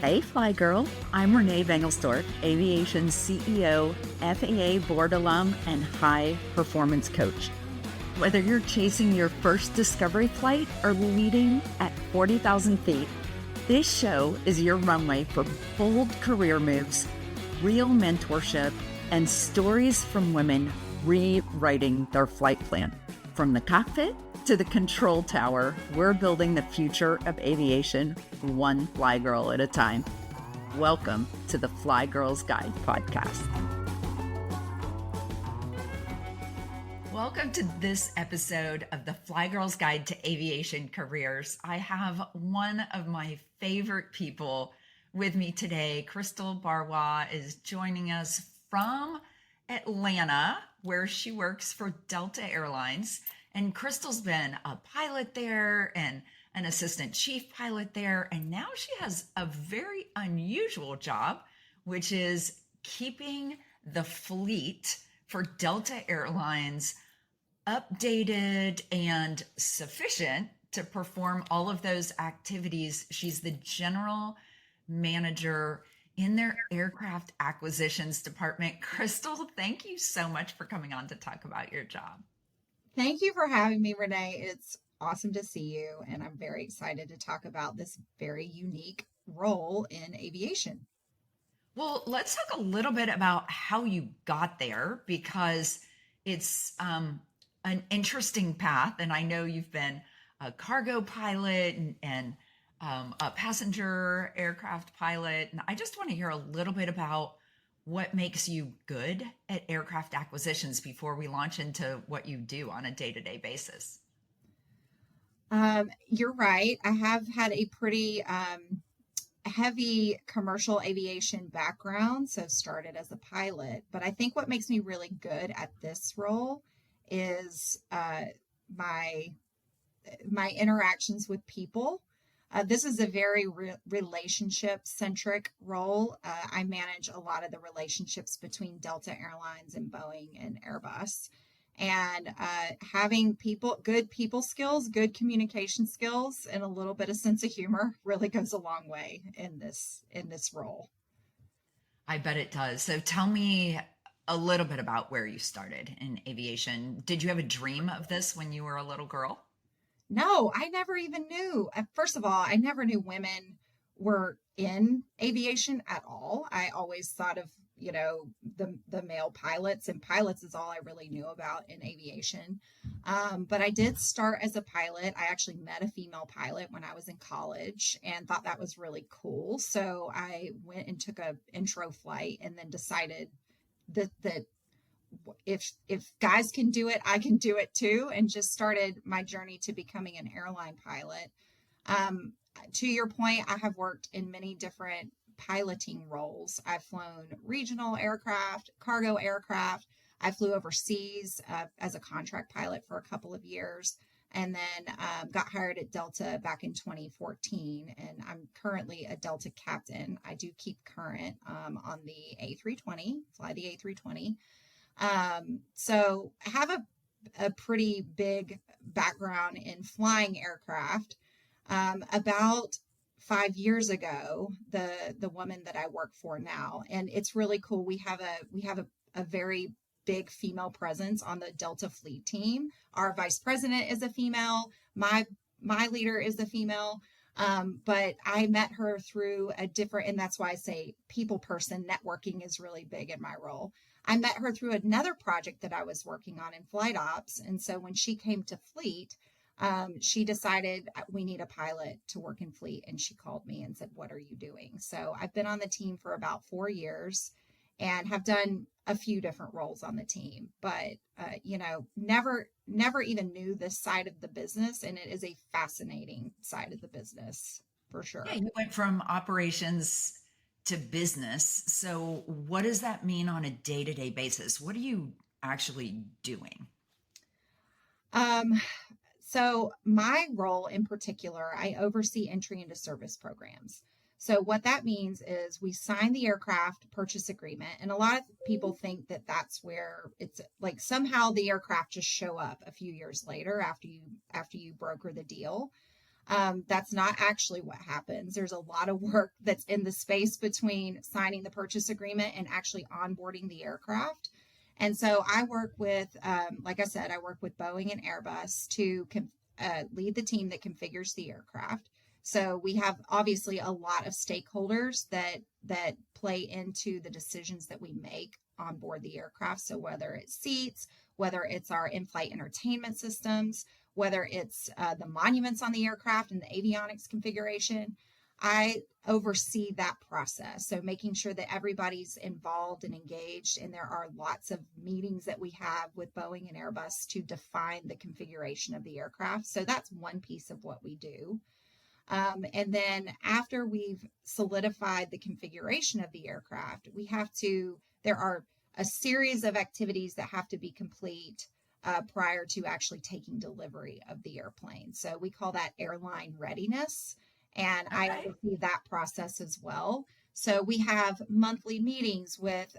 Hey, Fly Girl. I'm René Vengelstork, Aviation CEO, FAA board alum, and high performance coach. Whether you're chasing your first discovery flight or leading at 40,000 feet, this show is your runway for bold career moves, real mentorship, and stories from women rewriting their flight plan. From the cockpit to the control tower, we're building the future of aviation one fly girl at a time. Welcome to the Fly Girls Guide podcast. Welcome to this episode of the Fly Girls Guide to Aviation Careers. I have one of my favorite people with me today. Crystal Barrois is joining us from Atlanta, where she works for Delta Airlines. And Crystal's been a pilot there and an assistant chief pilot there. And now she has a very unusual job, which is keeping the fleet for Delta Airlines updated and sufficient to perform all of those activities. She's the general manager in their aircraft acquisitions department. Crystal, thank you so much for coming on to talk about your job. Thank you for having me, Renee. It's awesome to see you, and I'm very excited to talk about this very unique role in aviation. Well, let's talk a little bit about how you got there, because it's an interesting path. And I know you've been a cargo pilot and a passenger aircraft pilot. And I just want to hear a little bit about what makes you good at aircraft acquisitions before we launch into what you do on a day-to-day basis. You're right. I have had a pretty heavy commercial aviation background, so started as a pilot. But I think what makes me really good at this role is my interactions with people. This is a very relationship-centric role. I manage a lot of the relationships between Delta Airlines and Boeing and Airbus. And having good people skills, good communication skills, and a little bit of sense of humor really goes a long way in this role. I bet it does. So tell me a little bit about where you started in aviation. Did you have a dream of this when you were a little girl? No, I never even knew. First of all, I never knew women were in aviation at all. I always thought of, the male pilots, and pilots is all I really knew about in aviation. But I did start as a pilot. I actually met a female pilot when I was in college and thought that was really cool. So I went and took an intro flight and then decided that if guys can do it, I can do it too, and just started my journey to becoming an airline pilot. To your point, I have worked in many different piloting roles. I've flown regional aircraft, cargo aircraft. I flew overseas as a contract pilot for a couple of years, and then got hired at Delta back in 2014. And I'm currently a Delta captain. I do keep current on the A320, fly the A320. So I have a pretty big background in flying aircraft. About 5 years ago, the woman that I work for now, and it's really cool. We have a very big female presence on the Delta fleet team. Our vice president is a female. My leader is a female. But I met her through and that's why I say people person. Networking is really big in my role. I met her through another project that I was working on in flight ops. And so when she came to fleet, she decided we need a pilot to work in fleet. And she called me and said, "What are you doing?" So I've been on the team for about 4 years and have done a few different roles on the team, but, never even knew this side of the business. And it is a fascinating side of the business for sure. Yeah, you went from operations to business. So what does that mean on a day-to-day basis? What are you actually doing? So my role in particular, I oversee entry into service programs. So what that means is we sign the aircraft purchase agreement, and a lot of people think that that's where it's like somehow the aircraft just show up a few years later after you broker the deal. That's not actually what happens. There's a lot of work that's in the space between signing the purchase agreement and actually onboarding the aircraft. And so I work with, like I said, I work with Boeing and Airbus to lead the team that configures the aircraft. So we have obviously a lot of stakeholders that play into the decisions that we make on board the aircraft. So whether it's seats, whether it's our in-flight entertainment systems, whether it's the monuments on the aircraft and the avionics configuration, I oversee that process. So making sure that everybody's involved and engaged, and there are lots of meetings that we have with Boeing and Airbus to define the configuration of the aircraft. So that's one piece of what we do. And then after we've solidified the configuration of the aircraft, there are a series of activities that have to be complete prior to actually taking delivery of the airplane. So we call that airline readiness. And I Okay. oversee that process as well. So we have monthly meetings with,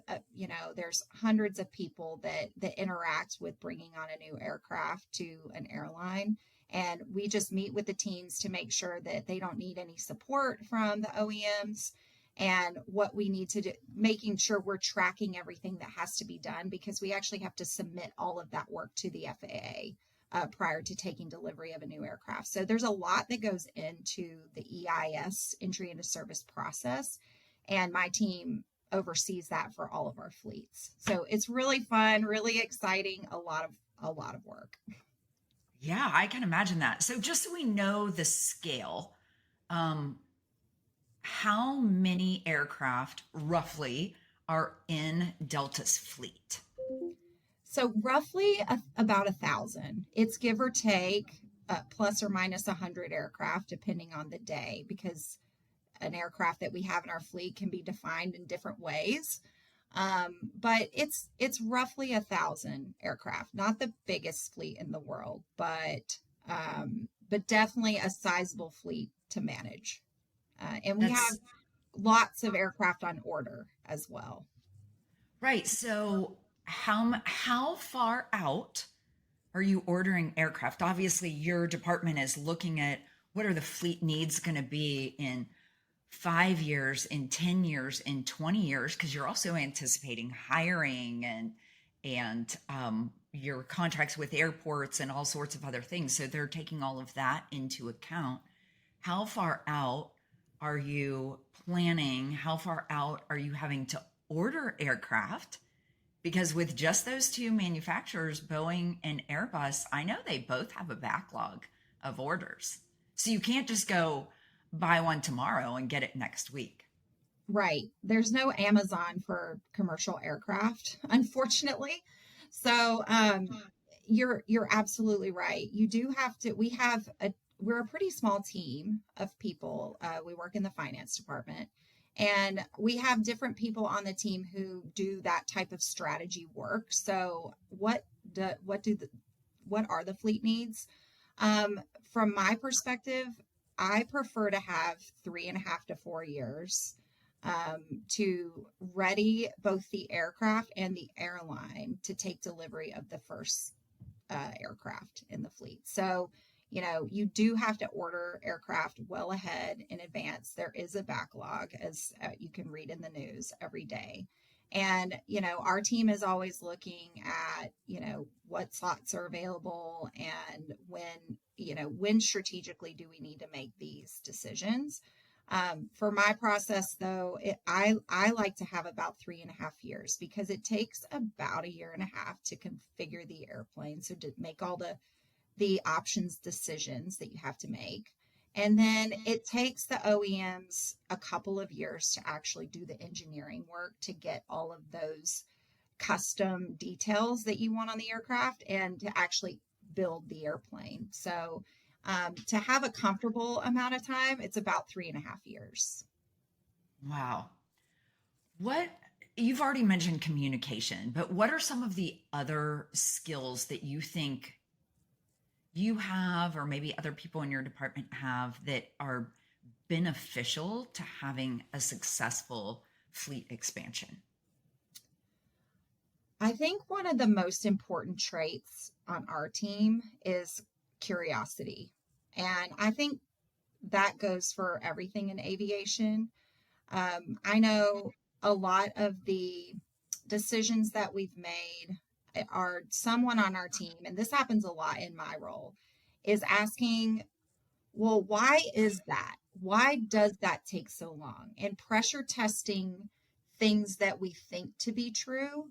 there's hundreds of people that interact with bringing on a new aircraft to an airline. And we just meet with the teams to make sure that they don't need any support from the OEMs and what we need to do, making sure we're tracking everything that has to be done, because we actually have to submit all of that work to the FAA prior to taking delivery of a new aircraft. So there's a lot that goes into the EIS, entry into service process, and my team oversees that for all of our fleets. So it's really fun, really exciting, a lot of work. Yeah, I can imagine that. So just so we know the scale, um, how many aircraft roughly are in Delta's fleet? So roughly about 1,000. It's give or take plus or minus 100 aircraft depending on the day, because an aircraft that we have in our fleet can be defined in different ways. But it's roughly 1,000 aircraft, not the biggest fleet in the world, but definitely a sizable fleet to manage. And we have That's lots of aircraft on order as well. right. So how far out are you ordering aircraft? Obviously, your department is looking at what are the fleet needs going to be in 5 years, in 10 years, in 20 years, because you're also anticipating hiring and your contracts with airports and all sorts of other things. So they're taking all of that into account. How far out are you planning? How far out are you having to order aircraft? Because with just those two manufacturers, Boeing and Airbus, I know they both have a backlog of orders. So you can't just go buy one tomorrow and get it next week. Right. There's no Amazon for commercial aircraft, unfortunately. So you're absolutely right. You do have to. We're a pretty small team of people. We work in the finance department, and we have different people on the team who do that type of strategy work. So what are the fleet needs? From my perspective, I prefer to have 3.5 to 4 years to ready both the aircraft and the airline to take delivery of the first aircraft in the fleet. So, you do have to order aircraft well ahead in advance. There is a backlog, as you can read in the news every day. And, our team is always looking at, what slots are available and when strategically do we need to make these decisions. For my process, though, I like to have about 3.5 years, because it takes about a year and a half to configure the airplane. So to make all the options decisions that you have to make. And then it takes the OEMs a couple of years to actually do the engineering work to get all of those custom details that you want on the aircraft and to actually build the airplane. So to have a comfortable amount of time, it's about 3.5 years. Wow. What you've already mentioned communication, but what are some of the other skills that you think you have, or maybe other people in your department have, that are beneficial to having a successful fleet expansion? I think one of the most important traits on our team is curiosity. And I think that goes for everything in aviation. I know a lot of the decisions that we've made are someone on our team, and this happens a lot in my role, is asking, well, why is that? Why does that take so long? And pressure testing things that we think to be true,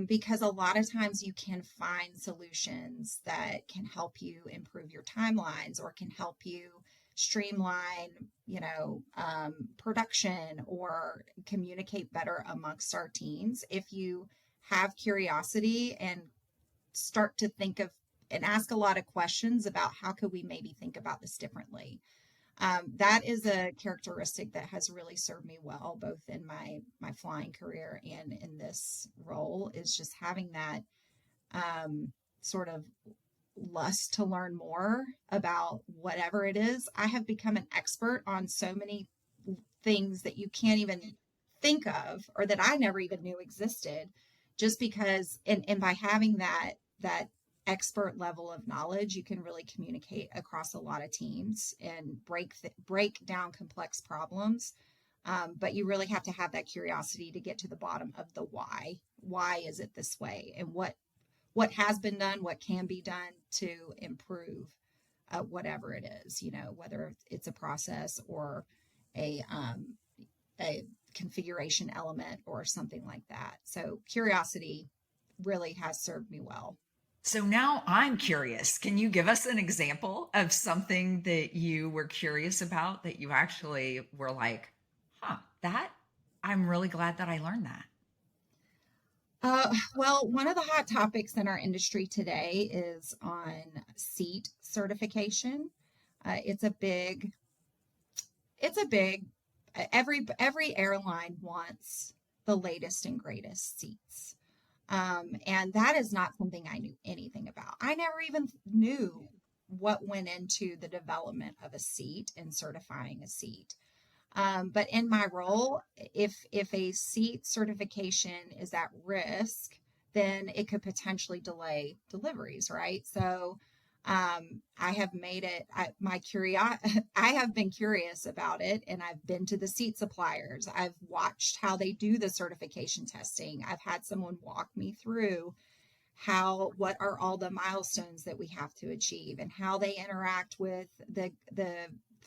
because a lot of times you can find solutions that can help you improve your timelines or can help you streamline, production or communicate better amongst our teams if you have curiosity and start to think of and ask a lot of questions about how could we maybe think about this differently. That is a characteristic that has really served me well, both in my flying career and in this role, is just having that sort of lust to learn more about whatever it is. I have become an expert on so many things that you can't even think of or that I never even knew existed, just because and by having that expert level of knowledge, you can really communicate across a lot of teams and break down complex problems. But you really have to have that curiosity to get to the bottom of the why. Why is it this way? And what has been done, what can be done to improve whatever it is, whether it's a process or a configuration element or something like that. So curiosity really has served me well. So now I'm curious. Can you give us an example of something that you were curious about that you actually were like, that I'm really glad that I learned that? Well, one of the hot topics in our industry today is on seat certification. It's a big, every airline wants the latest and greatest seats. And that is not something I knew anything about. I never even knew what went into the development of a seat and certifying a seat. But in my role, if a seat certification is at risk, then it could potentially delay deliveries, right? So I have made it I have been curious about it, and I've been to the seat suppliers. I've watched how they do the certification testing. I've had someone walk me through what are all the milestones that we have to achieve and how they interact with the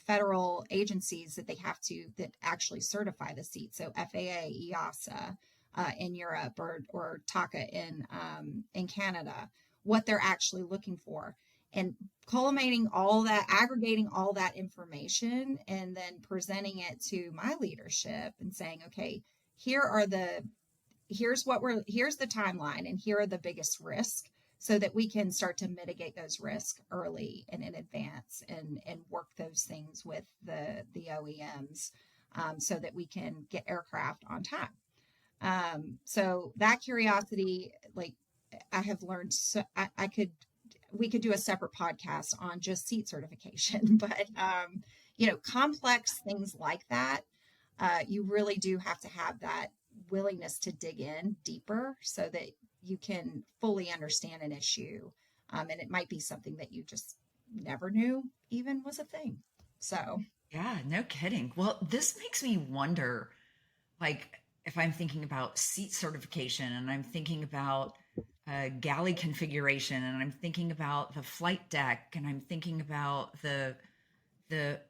federal agencies that actually certify the seat. So FAA, EASA in Europe, or TACA in Canada, what they're actually looking for, and culminating all that, aggregating all that information, and then presenting it to my leadership and saying, okay, here's the timeline, and here are the biggest risks, so that we can start to mitigate those risks early and in advance, and work those things with the OEMs, so that we can get aircraft on time. So that curiosity, like, I have learned, so we could do a separate podcast on just seat certification, but complex things like that, you really do have to have that willingness to dig in deeper so that you can fully understand an issue. And it might be something that you just never knew even was a thing. So, Yeah, no kidding. Well, this makes me wonder, like, if I'm thinking about seat certification and I'm thinking about galley configuration and I'm thinking about the flight deck and I'm thinking about the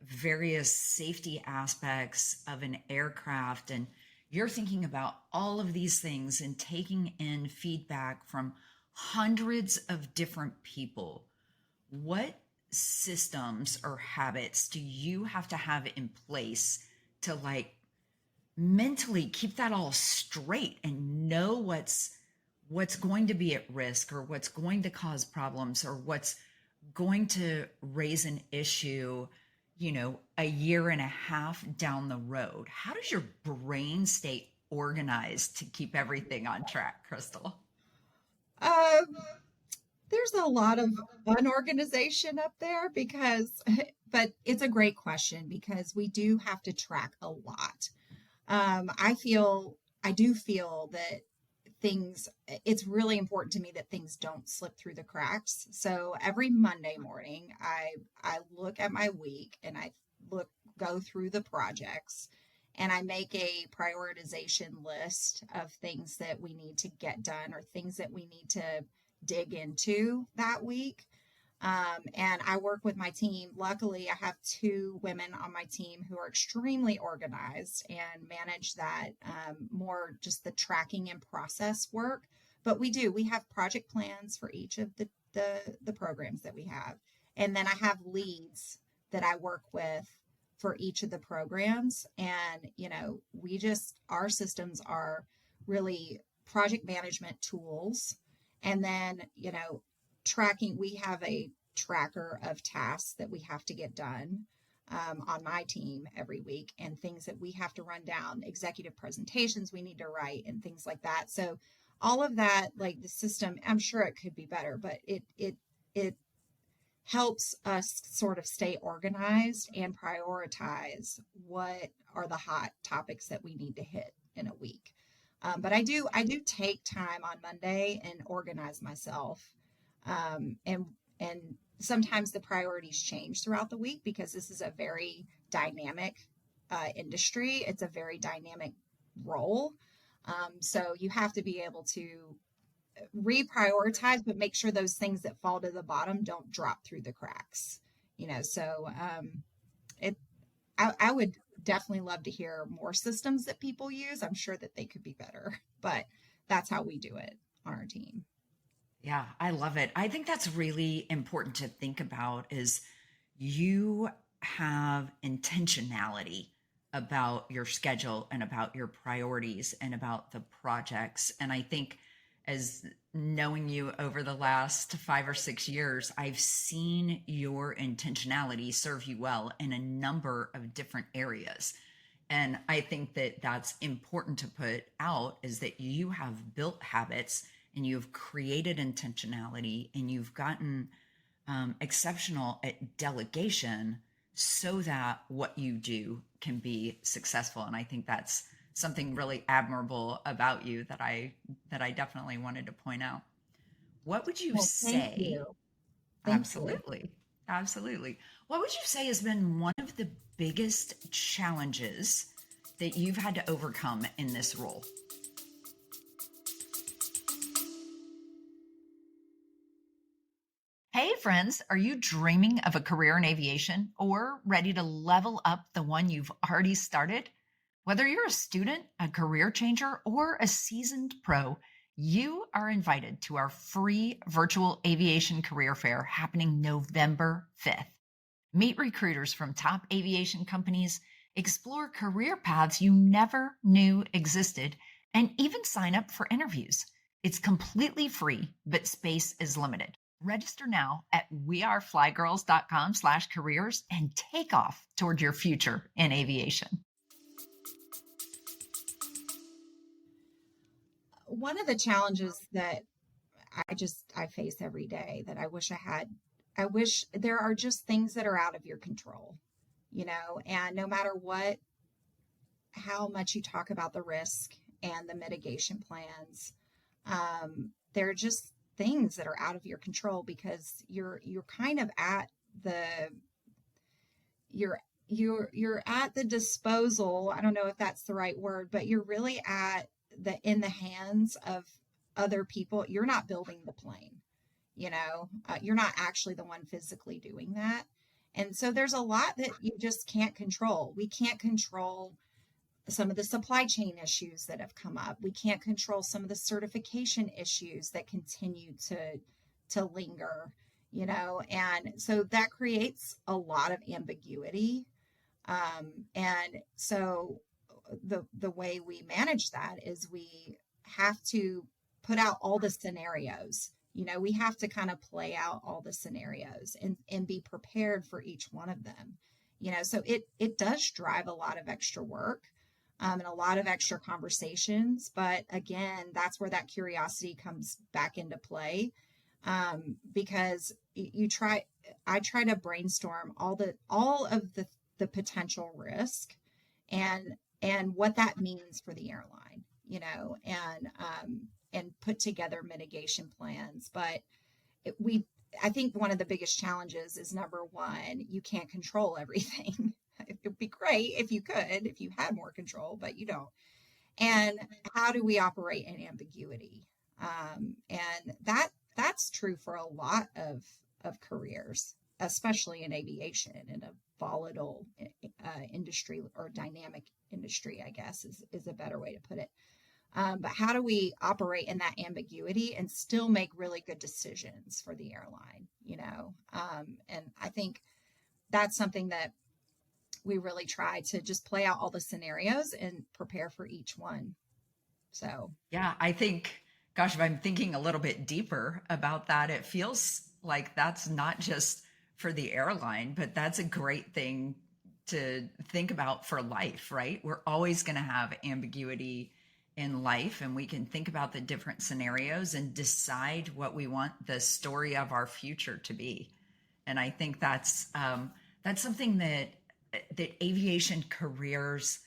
various safety aspects of an aircraft, and you're thinking about all of these things and taking in feedback from hundreds of different people. What systems or habits do you have to have in place to, like, mentally keep that all straight and know what's going to be at risk, or what's going to cause problems, or what's going to raise an issue, a year and a half down the road? How does your brain stay organized to keep everything on track, Crystal? um, there's a lot of unorganization up there but it's a great question because we do have to track a lot. I do feel that things, it's really important to me that things don't slip through the cracks. So every Monday morning, I look at my week and I go through the projects, and I make a prioritization list of things that we need to get done or things that we need to dig into that week. And I work with my team. Luckily, I have two women on my team who are extremely organized and manage that, more just the tracking and process work. But we have project plans for each of the programs that we have. And then I have leads that I work with for each of the programs. And, our systems are really project management tools. And then, tracking, we have a tracker of tasks that we have to get done, on my team every week, and things that we have to run down, executive presentations we need to write, and things like that. So all of that, like the system, I'm sure it could be better, but it helps us sort of stay organized and prioritize what are the hot topics that we need to hit in a week. But I do take time on Monday and organize myself. And sometimes the priorities change throughout the week because this is a very dynamic industry. It's a very dynamic role. So you have to be able to reprioritize, but make sure those things that fall to the bottom don't drop through the cracks. So I would definitely love to hear more systems that people use. I'm sure that they could be better, but that's how we do it on our team. Yeah, I love it. I think that's really important to think about is you have intentionality about your schedule and about your priorities and about the projects. And I think as knowing you over the last 5 or 6 years, I've seen your intentionality serve you well in a number of different areas. And I think that that's important to put out is that you have built habits and you've created intentionality and you've gotten exceptional at delegation so that what you do can be successful. And I think that's something really admirable about you that I definitely wanted to point out. What would you Well, thank say? you. Thank you. Absolutely. Absolutely. What would you say has been one of the biggest challenges that you've had to overcome in this role? Hey, friends, are you dreaming of a career in aviation or ready to level up the one you've already started? Whether you're a student, a career changer, or a seasoned pro, you are invited to our free virtual aviation career fair happening November 5th. Meet recruiters from top aviation companies, explore career paths you never knew existed, and even sign up for interviews. It's completely free, but space is limited. Register now at weareflygirls.com/careers and take off toward your future in aviation. One of the challenges that I face every day that I wish there are just things that are out of your control, and no matter how much you talk about the risk and the mitigation plans, there are just things that are out of your control because you're kind of at the you're at the disposal. I don't know if that's the right word, but you're really in the hands of other people. You're not building the plane, you're not actually the one physically doing that. And so there's a lot that you just can't control. We can't control some of the supply chain issues that have come up. We can't control some of the certification issues that continue to linger, and so that creates a lot of ambiguity. And so the way we manage that is we have to put out all the scenarios. We have to kind of play out all the scenarios and be prepared for each one of them. So it does drive a lot of extra work, and a lot of extra conversations. But again, that's where that curiosity comes back into play, because I try to brainstorm all of the potential risk and what that means for the airline, and put together mitigation plans. But we I think one of the biggest challenges is, number one, you can't control everything. It would be great if you could, if you had more control, but you don't. And how do we operate in ambiguity? And that's true for a lot of careers, especially in aviation, in a volatile industry, or dynamic industry, I guess is a better way to put it. But how do we operate in that ambiguity and still make really good decisions for the airline, and I think that's something that we really try to just play out all the scenarios and prepare for each one. So, Yeah, I think, gosh, if I'm thinking a little bit deeper about that, it feels like that's not just for the airline, but that's a great thing to think about for life, right? We're always going to have ambiguity in life, and we can think about the different scenarios and decide what we want the story of our future to be. And I think that's something that aviation careers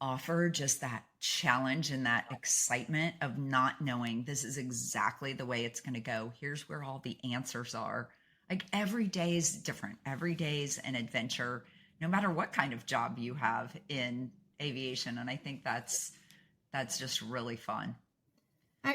offer, just that challenge and that excitement of not knowing this is exactly the way it's going to go. Here's where all the answers are. Like every day is different. Every day is an adventure, no matter what kind of job you have in aviation. And I think that's just really fun.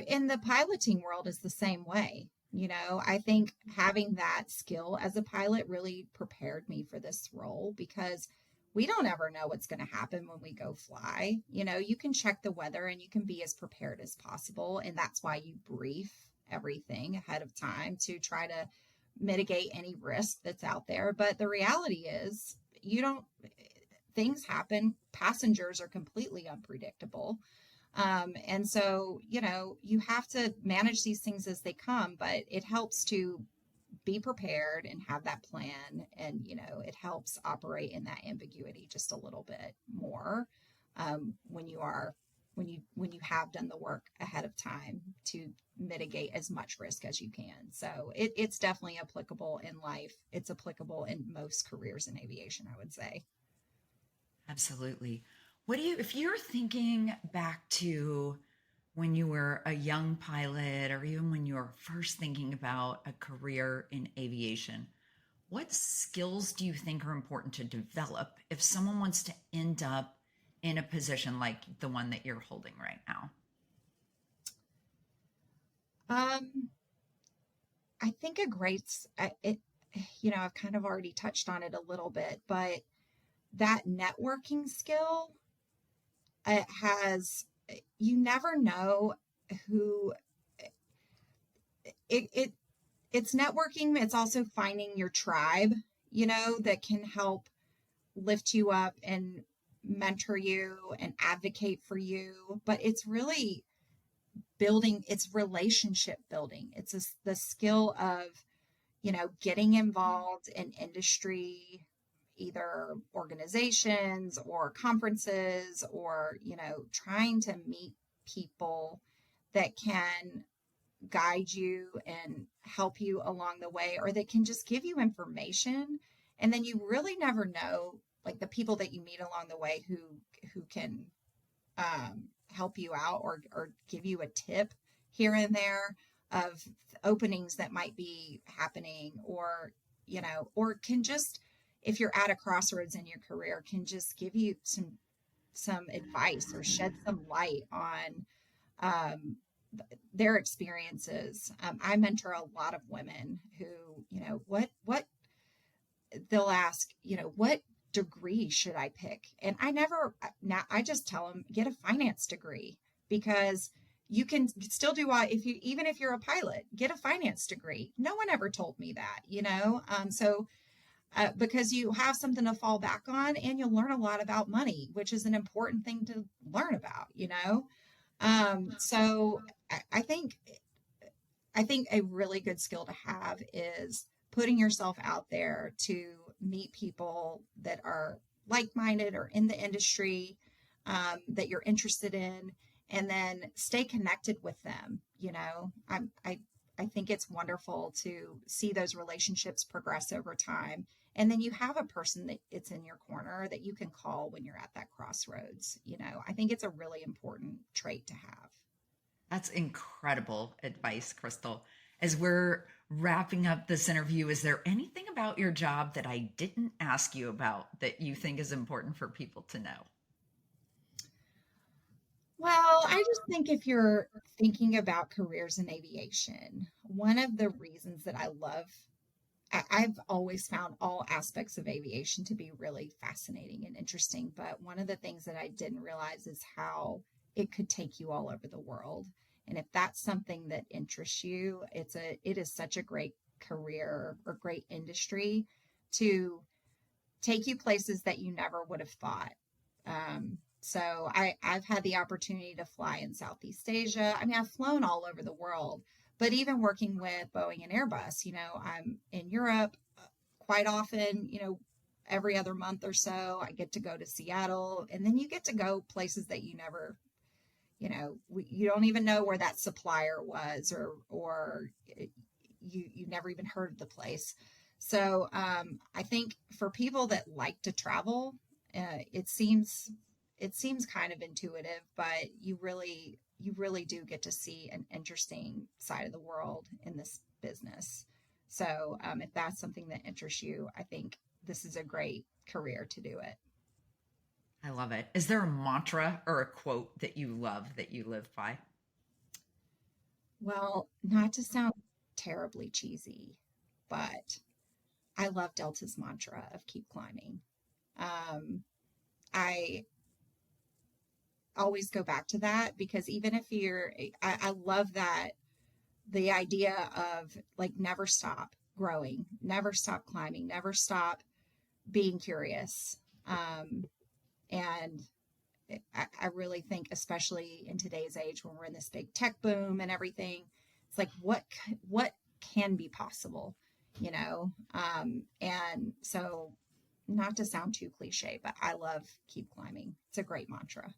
in the piloting world is the same way. I think having that skill as a pilot really prepared me for this role, because we don't ever know what's going to happen when we go fly. You can check the weather and you can be as prepared as possible. And that's why you brief everything ahead of time to try to mitigate any risk that's out there. But the reality is, things happen. Passengers are completely unpredictable. And so, you have to manage these things as they come, but it helps to be prepared and have that plan. And, it helps operate in that ambiguity just a little bit more, when you have done the work ahead of time to mitigate as much risk as you can. So it's definitely applicable in life. It's applicable in most careers in aviation, I would say. Absolutely. If you're thinking back to when you were a young pilot, or even when you were first thinking about a career in aviation, what skills do you think are important to develop if someone wants to end up in a position like the one that you're holding right now? Um, I think I've kind of already touched on it a little bit, but that networking skill, it has, you never know who it it's networking. It's also finding your tribe, that can help lift you up and mentor you and advocate for you. But it's really it's relationship building. The skill of, getting involved in industry, either organizations or conferences, or, trying to meet people that can guide you and help you along the way, or that can just give you information. And then you really never know, like, the people that you meet along the way who can help you out, or give you a tip here and there of openings that might be happening, or or can just, if you're at a crossroads in your career, can just give you some advice or shed some light on their experiences. I mentor a lot of women who, what they'll ask, what degree should I pick? And I just tell them, get a finance degree, because you can still do even if you're a pilot, get a finance degree. No one ever told me that, because you have something to fall back on, and you'll learn a lot about money, which is an important thing to learn about. So I think a really good skill to have is putting yourself out there to meet people that are like-minded or in the industry, that you're interested in, and then stay connected with them. I think it's wonderful to see those relationships progress over time. And then you have a person that it's in your corner that you can call when you're at that crossroads. I think it's a really important trait to have. That's incredible advice, Crystal. As we're wrapping up this interview, is there anything about your job that I didn't ask you about that you think is important for people to know? Well, I just think if you're thinking about careers in aviation, one of the reasons that I love, I've always found all aspects of aviation to be really fascinating and interesting. But one of the things that I didn't realize is how it could take you all over the world. And if that's something that interests you, it is such a great career or great industry to take you places that you never would have thought. I've had the opportunity to fly in Southeast Asia. I mean, I've flown all over the world, but even working with Boeing and Airbus, I'm in Europe quite often, every other month or so. I get to go to Seattle, and then you get to go places that you never, you don't even know where that supplier was, or you never even heard of the place. So I think for people that like to travel, it seems kind of intuitive, but you really do get to see an interesting side of the world in this business. So if that's something that interests you, I think this is a great career to do it. I love it. Is there a mantra or a quote that you love that you live by? Well, not to sound terribly cheesy, but I love Delta's mantra of keep climbing. I always go back to that because even if I love that the idea of like never stop growing, never stop climbing, never stop being curious. And I really think, especially in today's age when we're in this big tech boom and everything, it's like what can be possible, and so not to sound too cliche, but I love keep climbing. It's a great mantra.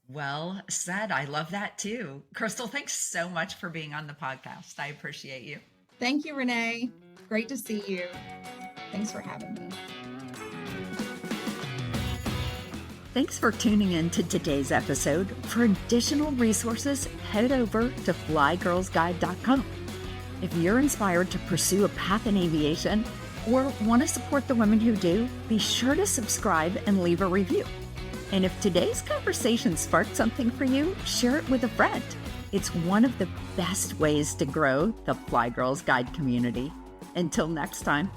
Well said. I love that too. Crystal, thanks so much for being on the podcast. I appreciate you. Thank you, Renee. Great to see you. Thanks for having me. Thanks for tuning in to today's episode. For additional resources, head over to flygirlsguide.com. If you're inspired to pursue a path in aviation or want to support the women who do, be sure to subscribe and leave a review. And if today's conversation sparked something for you, share it with a friend. It's one of the best ways to grow the Fly Girls Guide community. Until next time.